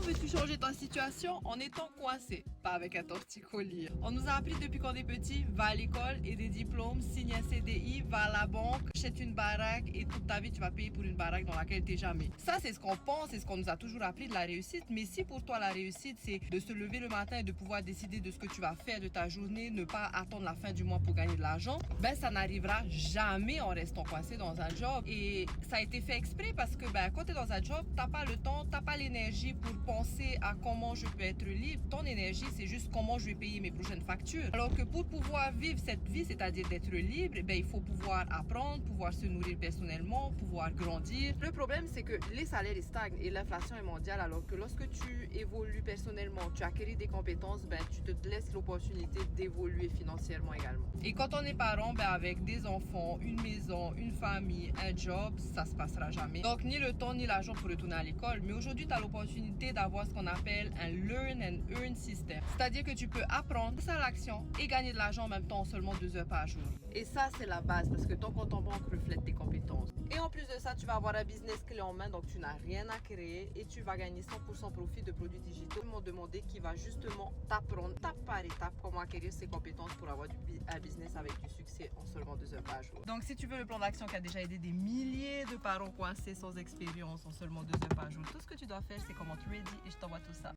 peux-tu changer ta situation en étant coincé? Pas avec un torticolis. On nous a appris depuis qu'on est petit, va à l'école et des diplômes, signe un CDI, va à la banque, achète une baraque et toute ta vie tu vas payer pour une baraque dans laquelle tu n'es jamais. Ça c'est ce qu'on pense, c'est ce qu'on nous a toujours appris de la réussite. Mais si pour toi la réussite c'est de se lever le matin et de pouvoir décider de ce que tu vas faire de ta journée, ne pas attendre la fin du mois pour gagner de l'argent, ben ça n'arrivera jamais en restant coincé dans un job. Et ça a été fait exprès parce que quand tu es dans un job, tu n'as pas le temps, tu n'as pas l'énergie pour penser à comment je peux être libre. Ton énergie, c'est juste comment je vais payer mes prochaines factures. Alors que pour pouvoir vivre cette vie, c'est-à-dire d'être libre, il faut pouvoir apprendre, pouvoir se nourrir personnellement, pouvoir grandir. Le problème, c'est que les salaires stagnent et l'inflation est mondiale, alors que lorsque tu évolues personnellement, tu acquéris des compétences, tu te laisses l'opportunité d'évoluer financièrement également. Et quand on est parent, avec des enfants, une maison, une famille, un job, ça se passera jamais. Donc, ni le temps ni l'argent pour retourner à l'école. Mais aujourd'hui, tu as l'opportunité d'avoir ce qu'on appelle un learn and earn system. C'est-à-dire que tu peux apprendre, passer à l'action et gagner de l'argent en même temps en seulement 2 heures par jour. Et ça, c'est la base parce que ton compte en banque reflète tes compétences. Et en plus de ça, tu vas avoir un business clé en main, donc tu n'as rien à créer et tu vas gagner 100% profit de produits digitaux. Ils m'ont demandé qui va justement t'apprendre étape par étape comment acquérir ces compétences pour avoir un business avec du succès en seulement 2 heures par jour. Donc si tu veux le plan d'action qui a déjà aidé des milliers de parents coincés sans expérience en seulement 2 heures par jour, tout ce que tu dois faire, c'est comment ready et je t'envoie tout ça.